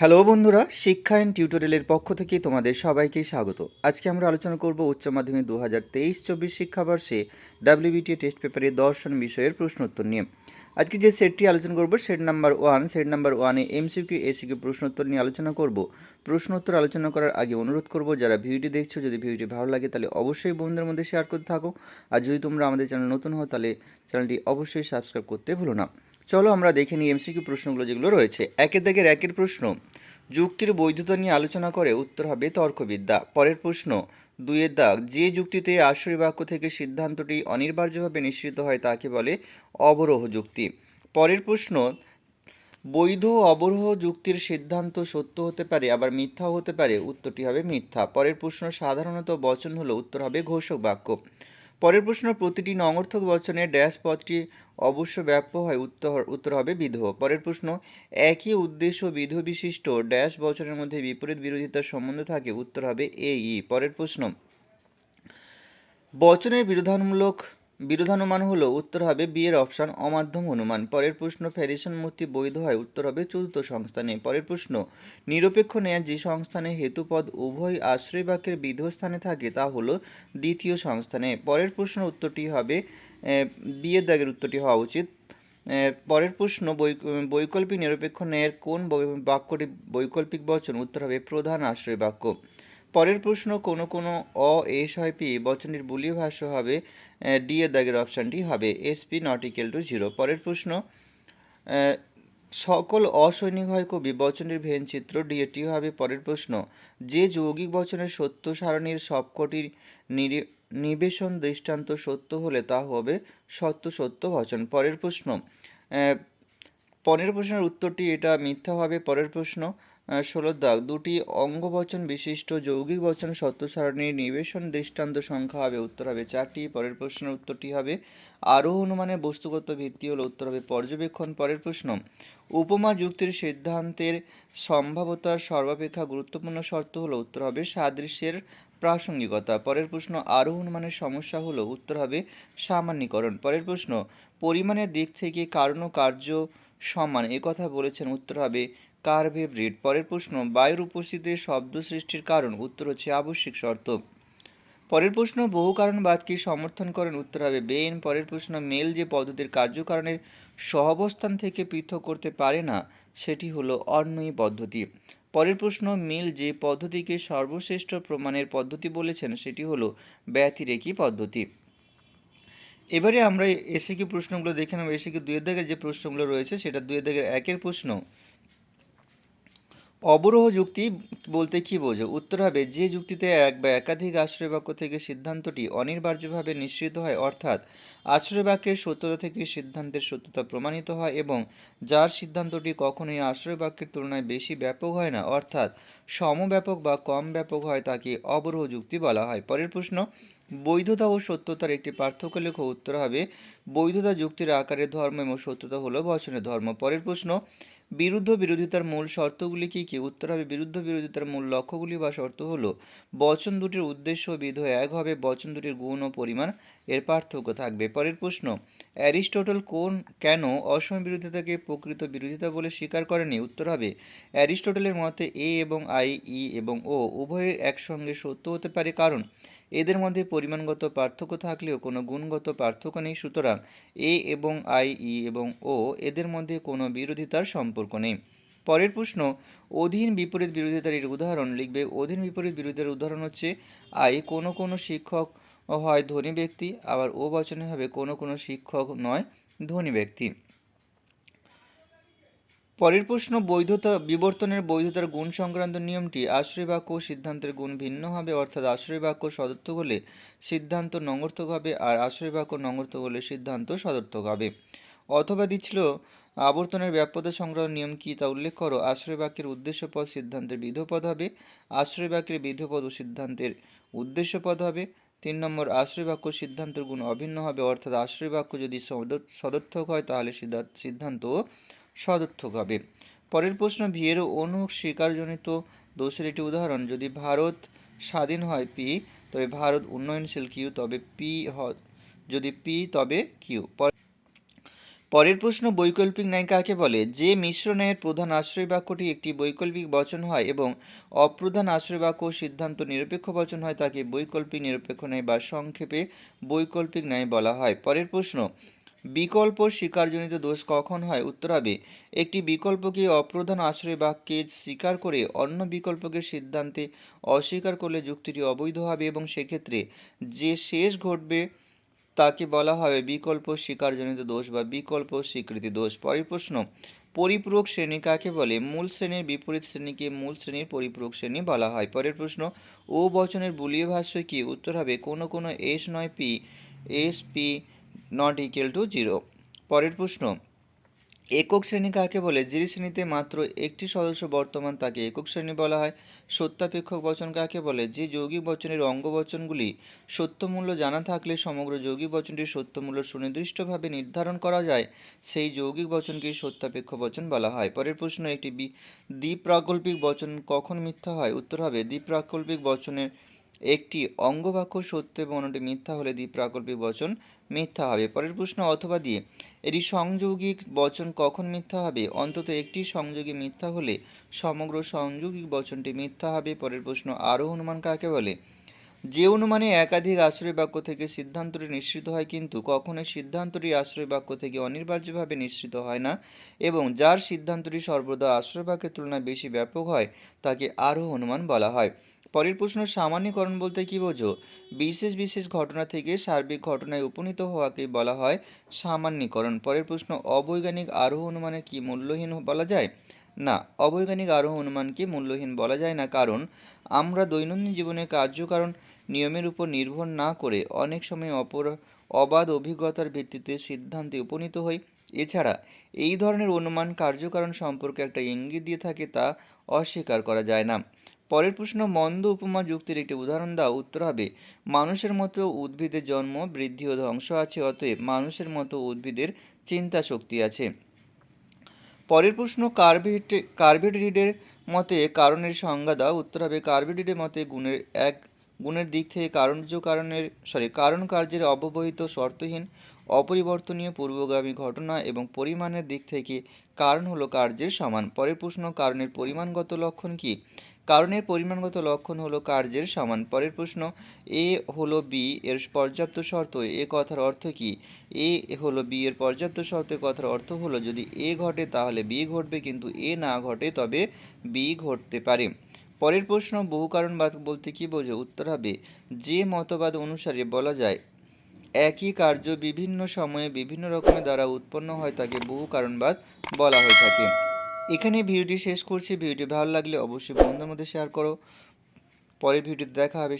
Hello বন্ধুরা, শিক্ষা and টিউটোরিয়ালের পক্ষ থেকে তোমাদের সবাইকে স্বাগত। আজকে আমরা আলোচনা করব উচ্চ মাধ্যমিক 2023-24 শিক্ষাবর্ষে ডাব্লিউবিটিএ টেস্ট পেপারে দর্শন বিষয়ের প্রশ্নোত্তর নিয়ে। আজকে যে সেটটি আলোচনা করব সেট নাম্বার 1। সেট নাম্বার 1-এ এমসিকিউ এসিকিউ প্রশ্নোত্তর নিয়ে আলোচনা করব। প্রশ্নোত্তর আলোচনা করার আগে অনুরোধ করব, যারা ভিডিওটি দেখছো, যদি ভিডিওটি ভালো লাগে তাহলে অবশ্যই বন্ধুদের মধ্যে শেয়ার করতে থাকো। আর যদি তোমরা আমাদের চ্যানেল নতুন হও তাহলে চ্যানেলটি অবশ্যই সাবস্ক্রাইব করতে ভুলো না। চলো আমরা দেখে নিই এমসিকিউ প্রশ্নগুলো যেগুলো রয়েছে। একের দাগের একের প্রশ্ন, যুক্তির বৈধতা নিয়ে আলোচনা করে, উত্তর হবে তর্কবিদ্যা। পরের প্রশ্ন, দুইয়ের দাগ, যে যুক্তিতে আশ্রয় বাক্য থেকে সিদ্ধান্তটি অনিবার্যভাবে নিশ্চিত হয় তাকে বলে অবরোহ যুক্তি। পরের প্রশ্ন, বৈধ অবরোহ যুক্তির সিদ্ধান্ত সত্য হতে পারে আবার মিথ্যাও হতে পারে, উত্তরটি হবে মিথ্যা। পরের প্রশ্ন, সাধারণত বচন হলো, উত্তর হবে ঘোষক বাক্য। পরের প্রশ্ন, প্রতিটি নঙর্থক বচনে ড্যাশ পদটি অবশ্য ব্যাপ্য হয়, উত্তর হবে বিধেয়। পরের প্রশ্ন, একই উদ্দেশ্য বিধেয় বিশিষ্ট ড্যাশ বচনের মধ্যে বিপরীত বিরোধিতার সম্বন্ধ থাকে, উত্তর হবে এই। পরের প্রশ্ন, বচনের বিরোধানুমান হলো, উত্তর হবে বি এর অপশান অমাধ্যম অনুমান। পরের প্রশ্ন, ফেডারেশন মূর্তি বৈধ হয়, উত্তর হবে চতুর্থ সংস্থানে। পরের প্রশ্ন, নিরপেক্ষ ন্যায় যে সংস্থানে হেতুপদ উভয় আশ্রয় বাক্যের বিধেয় স্থানে থাকে তা হলো দ্বিতীয় সংস্থানে। পরের প্রশ্ন উত্তরটি হবে বি এর দাগের উত্তরটি হওয়া উচিত। পরের প্রশ্ন, বৈকল্পিক নিরপেক্ষ ন্যায়ের কোন বাক্যটি বৈকল্পিক বচন, উত্তর হবে প্রধান আশ্রয় বাক্য। পরের প্রশ্ন, কোনো কোনো এস হয় পি বচনটির বুলীয় ভাষ্য হবে, ডি এর দাগের অপশানটি হবে এসপি নট ইকুয়াল টু 0। পরের প্রশ্ন, সকল অসৈনিক হয় কবি বচনটির ভেন চিত্র, ডি এটি হবে। পরের প্রশ্ন, যে যৌগিক বচনের সত্য সারণীর সবকটির নিবেশন দৃষ্টান্ত সত্য হলে তা হবে সত্য বচন। পরের প্রশ্ন, প্রশ্নের উত্তরটি এটা মিথ্যা হবে। পরের প্রশ্ন, 16 দাগ, দুটি অঙ্গবচন বিশিষ্ট যৌগিক বচন সত্য সারণীর নিবেশন দৃষ্টান্ত সংখ্যা হবে, উত্তর হবে 4টি। পরের প্রশ্নের উত্তরটি হবে আরোহ অনুমানের বস্তুগত ভিত্তি হলো, উত্তর হবে পর্যবেক্ষণ। পরের প্রশ্ন, উপমা যুক্তির সিদ্ধান্তের সম্ভাব্যতার সর্বাপেক্ষা গুরুত্বপূর্ণ শর্ত হলো, উত্তর হবে সাদৃশ্যের প্রাসঙ্গিকতা। পরের প্রশ্ন, আরোহ অনুমানের সমস্যা হলো, উত্তর হবে সামান্যীকরণ। পরের প্রশ্ন, পরিমাণের দিক থেকে কারণ ও কার্য সমান এ কথা বলেছেন, উত্তর হবে কার্ভে ব্রিড। পরের প্রশ্ন, বায়ুর উপস্থিতিতে শব্দ সৃষ্টির কারণ, উত্তর হচ্ছে আবশ্যিক শর্ত। পরের প্রশ্ন, বহু কারণবাদকে সমর্থন করেন, উত্তর হবে বেইন। পরের প্রশ্ন, মেল যে পদ্ধতির কার্যকারণের সহাবস্থান থেকে পৃথক করতে পারে না সেটি হলো অন্বয়ী পদ্ধতি। পরের প্রশ্ন, মিল যে পদ্ধতিকে সর্বশ্রেষ্ঠ প্রমাণের পদ্ধতি বলেছেন সেটি হলো ব্যতিরেকী পদ্ধতি। এবারে আমরা এসিকিউ প্রশ্নগুলো দেখে নেব। এসিকিউ 2 দাগের যে প্রশ্নগুলো রয়েছে সেটা 2 দাগের 1-এর প্রশ্ন, অবরোহ যুক্তি বলতে কী বোঝো, উত্তর হবে যে যুক্তিতে এক বা একাধিক আশ্রয় বাক্য থেকে সিদ্ধান্তটি অনিবার্যভাবে নিশ্চিত হয়, অর্থাৎ আশ্রয় বাক্যের সত্যতা থেকে সিদ্ধান্তের সত্যতা প্রমাণিত হয় এবং যার সিদ্ধান্তটি কখনোই আশ্রয় বাক্যের তুলনায় বেশি ব্যাপক হয় না, অর্থাৎ সমব্যাপক বা কম ব্যাপক হয়, তাকে অবরোহ যুক্তি বলা হয়। পরের প্রশ্ন, বৈধতা ও সত্যতার একটি পার্থক্য লেখো, উত্তর হবে বৈধতা যুক্তির আকারের ধর্ম এবং সত্যতা হলো বচনের ধর্ম। পরের প্রশ্ন, বিরোধিতার মূল শর্তগুলি কী কী, উত্তর হবে বিরোধিতার মূল লক্ষ্যগুলি বা শর্ত হলো বচন দুটির উদ্দেশ্য বিধেয় এক হবে, বচন দুটির গুণ ও পরিমাণ এর পার্থক্য থাকবে। পরের প্রশ্ন, অ্যারিস্টটল কেন অসম বিরোধিতাকে প্রকৃত বিরোধিতা বলে স্বীকার করেনি, উত্তর হবে অ্যারিস্টটলের মতে এ এবং আই, ই এবং ও উভয়ের একসঙ্গে সত্য হতে পারে, কারণ এদের মধ্যে পরিমাণগত পার্থক্য থাকলেও কোনো গুণগত পার্থক্য নেই, সুতরাং এ এবং আই, ই এবং ও এদের মধ্যে কোনো বিরোধিতার সম্পর্ক নেই। পরের প্রশ্ন, অধীন বিপরীত বিরোধিতার এর উদাহরণ লিখবে। অধীন বিপরীত বিরোধিতার উদাহরণ হচ্ছে আই, কোনো কোনো শিক্ষক হয় ধনী ব্যক্তি, আবার ও বচনে হবে কোনো কোনো শিক্ষক নয় ধনী ব্যক্তি। পরের প্রশ্ন, বিবর্তনের বৈধতার গুণ সংক্রান্ত নিয়মটি, আশ্রয় বাক্য ও সিদ্ধান্তের গুণ ভিন্ন হবে, অর্থাৎ আশ্রয় বাক্য সদর্থক হলে সিদ্ধান্ত নঙর্থক হবে আর আশ্রয় বাক্য নঙর্থক হলে সিদ্ধান্ত সদর্থক হবে। অথবা দিচ্ছিল, আবর্তনের ব্যাপ্যতা সংক্রান্ত নিয়ম কি তা উল্লেখ করো। আশ্রয় বাক্যের উদ্দেশ্যপদ সিদ্ধান্তের বিধেয়পদ হবে, আশ্রয় বাক্যের বিধেয়পদ ও সিদ্ধান্তের উদ্দেশ্যপদ হবে। 3 নম্বর, আশ্রয় বাক্য সিদ্ধান্তের গুণ অভিন্ন হবে, অর্থাৎ আশ্রয় বাক্য যদি সদর্থক হয় তাহলে সিদ্ধান্ত সদর্থক হবে। পরের প্রশ্ন, ভিয়েরো স্বীকারজনিত দোষের একটি উদাহরণ, যদি ভারত স্বাধীন হয় পি, তবে ভারত উন্নয়নশীল কিউ, তবে যদি পি তবে কিউ। পরের প্রশ্ন, বৈকল্পিক ন্যায় কাকে বলে? যে মিশ্র ন্যায়ের প্রধান আশ্রয় বাক্যটি একটি বৈকল্পিক বচন হয় এবং অপ্রধান আশ্রয় বাক্য ও সিদ্ধান্ত নিরপেক্ষ বচন হয় তাকে বৈকল্পিক নিরপেক্ষ ন্যায় বা সংক্ষেপে বৈকল্পিক ন্যায় বলা হয়। পরের প্রশ্ন, বিকল্প স্বীকারজনিত দোষ কখন হয়? উত্তর হবে, একটি বিকল্পকে অপ্রধান আশ্রয় বাক্যে স্বীকার করে অন্য বিকল্পকে সিদ্ধান্তে অস্বীকার করলে যুক্তিটি অবৈধ হবে এবং সেক্ষেত্রে যে শেষ ঘটবে তাকে বলা হবে বিকল্প স্বীকারজনিত দোষ বা বিকল্প স্বীকৃতি দোষ। পরের প্রশ্ন, পরিপূরক শ্রেণী কাকে বলে? মূল শ্রেণীর বিপরীত শ্রেণীকে মূল শ্রেণীর পরিপূরক শ্রেণী বলা হয়। পরের প্রশ্ন, ও বচনের বুলিয় ভাষ্য কি? উত্তর হবে, কোনো কোনো এস নয় P, S P not equal to 0। পরের প্রশ্ন, একক শ্রেণী কাকে বলে? যে শ্রেণীতে মাত্র একটি সদস্য বর্তমান তাকে একক শ্রেণী বলা হয়। সত্যাপেক্ষক বচন কাকে বলে? যে যৌগিক বচনের অঙ্গ বচনগুলি সত্যমূল্য জানা থাকলে সমগ্র যৌগিক বচনটির সত্যমূল্য সুনির্দিষ্টভাবে নির্ধারণ করা যায় সেই যৌগিক বচনকে সত্যাপেক্ষ বচন বলা হয়। পরের প্রশ্ন, একটি দ্বিপ্রাকল্পিক বচন কখন মিথ্যা হয়? উত্তর হবে, দ্বিপ্রাকল্পিক বচনের একটি অঙ্গবাক্য সত্য এবং অন্যটি মিথ্যা হলে দ্বিপ্রাকল্পিক বচন মিথ্যা হবে। পরের প্রশ্ন, অথবা দিয়ে এটি সংযৌগিক বচন কখন মিথ্যা হবে? অন্তত একটি সংযোগী মিথ্যা হলে সমগ্র সংযৌগিক বচনটি মিথ্যা হবে। পরের প্রশ্ন, আরোহ অনুমান কাকে বলে? যে অনুমানে একাধিক আশ্রয় বাক্য থেকে সিদ্ধান্তটি নিঃসৃত হয় কিন্তু কখনোই সিদ্ধান্তটি আশ্রয় বাক্য থেকে অনিবার্যভাবে নিঃসৃত হয় না এবং যার সিদ্ধান্তটি সর্বদা আশ্রয় বাক্যের তুলনায় বেশি ব্যাপক হয় তাকে আরোহ অনুমান বলা হয়। পরের প্রশ্ন, সামান্যীকরণ বলতে কী বোঝো? বিশেষ বিশেষ ঘটনা থেকে সার্বিক ঘটনায় উপনীত হওয়াকে বলা হয় সামান্যীকরণ। পরের প্রশ্ন, অবৈজ্ঞানিক আরোহ অনুমানের কি মূল্যহীন বলা যায়? না, অবৈজ্ঞানিক আরোহ অনুমানকে মূল্যহীন বলা যায় না, কারণ আমরা দৈনন্দিন জীবনে কার্যকারণ নিয়মের উপর নির্ভর না করে অনেক সময় অবাধ অভিজ্ঞতার ভিত্তিতে সিদ্ধান্তে উপনীত হই। এছাড়া এই ধরনের অনুমান কার্যকারণ সম্পর্কে একটা ইঙ্গিত দিয়ে থাকে, তা অস্বীকার করা যায় না। পরের প্রশ্ন, মন্দ উপমা যুক্তির একটি উদাহরণ দাও। উত্তর হবে, মানুষের মতো উদ্ভিদের জন্ম, বৃদ্ধি ও ধ্বংস আছে, অতএব মানুষের মতো উদ্ভিদের চিন্তা শক্তি আছে। পরের প্রশ্ন, কার্ভেট রিডের মতে কারণের সংজ্ঞা দাও। উত্তর হবে, কার্ভেট রিডের মতে গুণের দিক থেকে কারণ কার্যের অব্যবহিত শর্তহীন অপরিবর্তনীয় পূর্বগামী ঘটনা এবং পরিমাণের দিক থেকে কারণ হলো কার্যের সমান। পরের প্রশ্ন, কারণের পরিমাণগত লক্ষণ কি? কারণের পরিমাণগত লক্ষণ হলো কার্যের সমান। পরের প্রশ্ন, এ হলো বি এর পর্যাপ্ত শর্ত, এ কথার অর্থ কি? এ হলো বি এর পর্যাপ্ত শর্ত কথার অর্থ হলো যদি এ ঘটে তাহলে বি ঘটবে, কিন্তু এ না ঘটে তবে বি ঘটতে পারে। পরের প্রশ্ন, বহু কারণবাদ বলতে কি বোঝো? উত্তর হবে, যে মতবাদ অনুসারে বলা যায় একই কার্য বিভিন্ন সময়ে বিভিন্ন রকমের দ্বারা উৎপন্ন হয় তাকে বহু কারণবাদ বলা হয়ে থাকে। এখানে ভিডিওটি শেষ করছি। ভিডিওটি ভালো লাগলে অবশ্যই বন্ধুদের মধ্যে শেয়ার করো। পরের ভিডিওতে দেখা হবে।